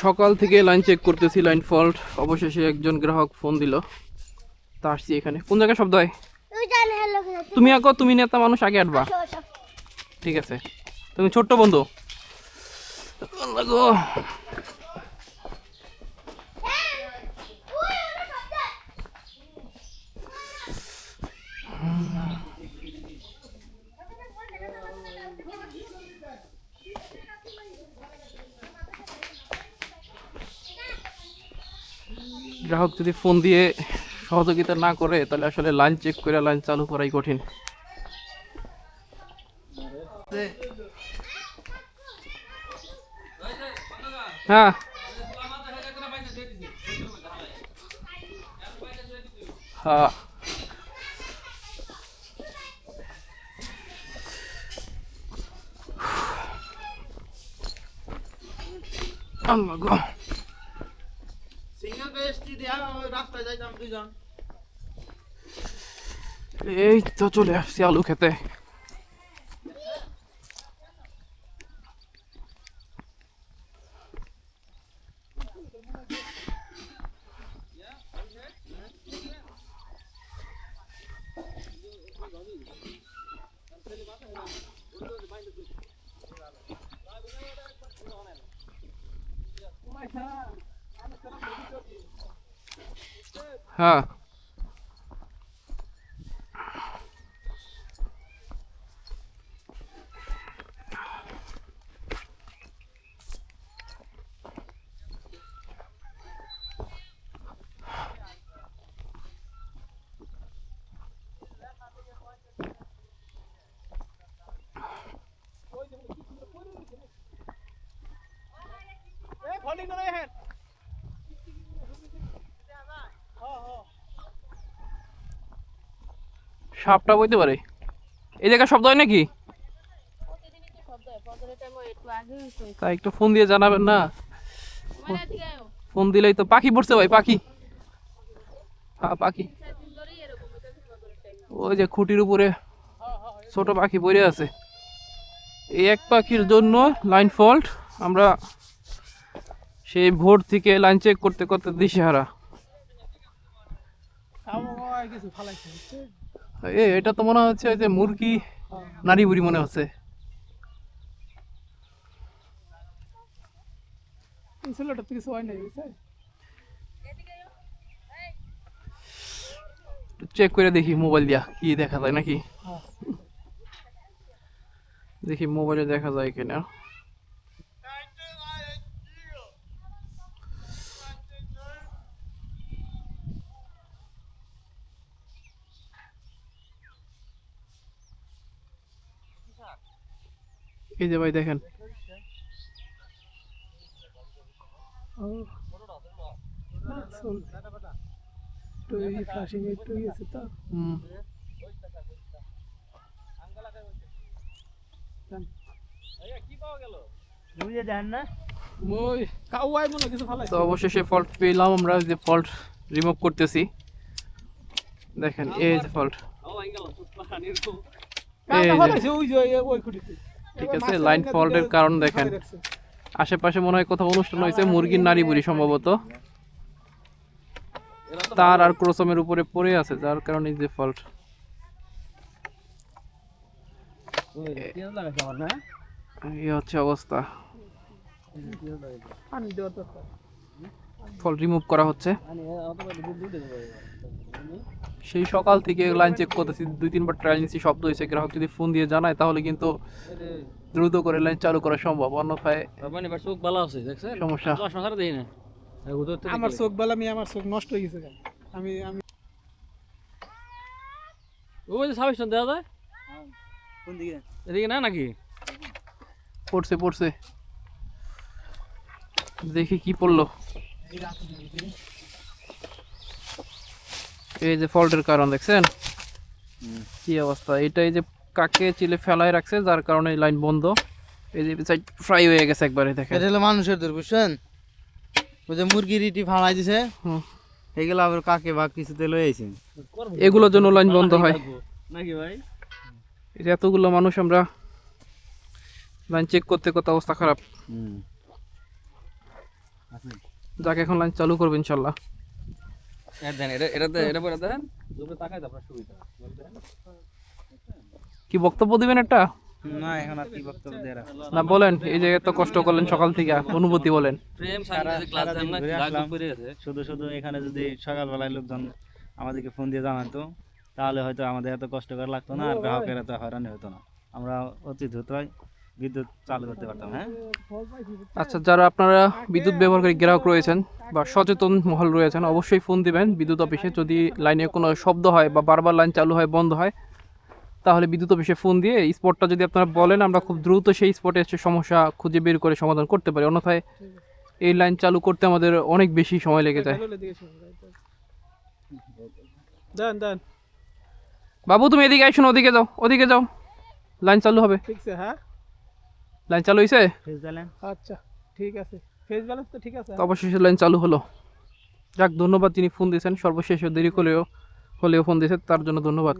সকাল থেকে line check করতেছি, লাইন ফল্ট। অবশেষে একজন গ্রাহক ফোন দিল, তা আসছি এখানে। কোন জায়গায় শব্দ হয়? তুমি আঁকো, তুমি নেতা মানুষ, আগে আটবা। ঠিক আছে, তুমি ছোট্ট বন্ধু। গ্রাহক যদি ফোন দিয়ে সহযোগিতা না করে তাহলে আসলে লাইন চেক করে লাইন চালু করাই কঠিন। হ্যাঁ, হ্যাঁ, আল্লাহ গো। এই তো চলে আসছি আলু খেতে। হ্যাঁ, সাপটা বইতে পারে। এই জায়গায় শব্দ হয় নাকি? তাই একটু ফোন দিয়ে জানাবেন না? ফোন দিলেই তো। পাখি পড়ছে ভাই, পাখি। হ্যাঁ, পাখি। ওই যে খুঁটির উপরে ছোট পাখি পড়ে আছে। এই এক পাখির জন্য লাইন ফল্ট। আমরা সেই ভোর থেকে লাইন চেক করতে করতে দিশেহারা। এটা তো মনে হচ্ছে যে মুরগি নারী বুড়ি মনে হচ্ছে। চেক করে দেখি মোবাইল দিয়া কি দেখা যায় নাকি। দেখি মোবাইলে দেখা যায় কিনা। এই যে ভাই দেখেন, তো অবশেষে ফল্ট পেলাম আমরা। যে ফল্ট রিমুভ করতেছি, দেখেন এই যে ফল্ট। ঠিক আছে, লাইন ফল্টের কারণ দেখেন। আশেপাশে মনে হয় কোথাও অনুষ্ঠান হয়েছে, মুরগির নাড়ি বুড়ি সম্ভবত, তার আর ক্রোসমের উপরে পড়ে আছে, যার কারণে যে ফল্ট। এই হচ্ছে অবস্থা। ফল্ট রিমুভ করা হচ্ছে। সেই সকাল থেকে লাইন চেক করতেছি, 2-3 বার ট্রায়াল নিচ্ছি, শব্দ হয়েছে। গ্রাহক যদি ফোন দিয়ে জানায় তাহলে কিন্তু দ্রুত করে লাইন চালু করা সম্ভব, অন্যথায় সমস্যা। আমার চোখ বালা, আমার চোখ নষ্ট হয়ে গেছে। আমি ওই যে সাবিস্টান দেওয়া যায় কোন দিকে? এদিকে না নাকি? পড়ছে পড়ছে, দেখি কি পড়লো। এই যে ফল্টের কারণ দেখছেন কি অবস্থা। এটাই যে কাকে চিলে ফেলায় রাখছে, যার কারণে লাইন বন্ধ। এই যে সাইড ফ্রাই হয়ে গেছে একবারে। দেখেন এটা হলো মানুষের দোষ, বুঝছেন? ওই যে মুরগির ইটি ফালাই দিছে, এগুলো আবার কাকে বা কিছুতে লয়ে আইছে, এগুলোর জন্য লাইন বন্ধ হয় নাকি ভাই? এই যে এতগুলো মানুষ আমরা লাইন চেক করতে করতে অবস্থা খারাপ। যাকে এখন লাইন চালু করবে ইনশাল্লাহ। এটা পরে দেন দুপুরে তাকাই তো আপনার সুবিধা কি বক্তব্য দিবেন একটা? না এখন আর কি বক্তব্য দেয়া না বলেন, এই যে এত কষ্ট করলেন সকাল থেকে, অনুভূতি বলেন। প্রেম সাইন্সে ক্লাস দেন না লাগ করে গেছে শুধু শুধু এখানে যদি সকালবেলায় লোকজন আমাদেরকে ফোন দিয়ে জানাতো তাহলে হয়তো আমাদের এত কষ্ট করা লাগতো না, আর গ্রাহকের এত হয়রানি হতো না, আমরা অতি দ্রুতই বিদ্যুৎ চালু করতে পারতাম। হ্যাঁ আচ্ছা, যারা আপনারা বিদ্যুৎ ব্যবহারকারী গ্রাহক রয়েছেন বা সচেতন মহল রয়েছেন, অবশ্যই ফোন দিবেন বিদ্যুৎ অফিসে। যদি লাইনে কোনো শব্দ হয় বা বারবার লাইন চালু হয় বন্ধ হয়, তাহলে বিদ্যুৎ অফিসে ফোন দিয়ে স্পটটা যদি আপনারা বলেন, আমরা খুব দ্রুত সেই স্পটে এসে সমস্যা খুঁজে বের করে সমাধান করতে পারি। অন্যথায় এই লাইন চালু করতে আমাদের অনেক বেশি সময় লেগে যায়। দেন দেন বাবু তুমি এদিকে আইসো না, ওদিকে যাও, ওদিকে যাও, লাইন চালু হবে। ঠিক আছে। হ্যাঁ লাইন চালু হয়েছে? আচ্ছা ঠিক আছে, ফেস ব্যালেন্স তো ঠিক আছে। অবশেষে লাইন চালু হলো। যাক, ধন্যবাদ যিনি ফোন দিয়েছেন, সর্বশেষে দেরি হলেও ফোন দিয়েছেন, তার জন্য ধন্যবাদ।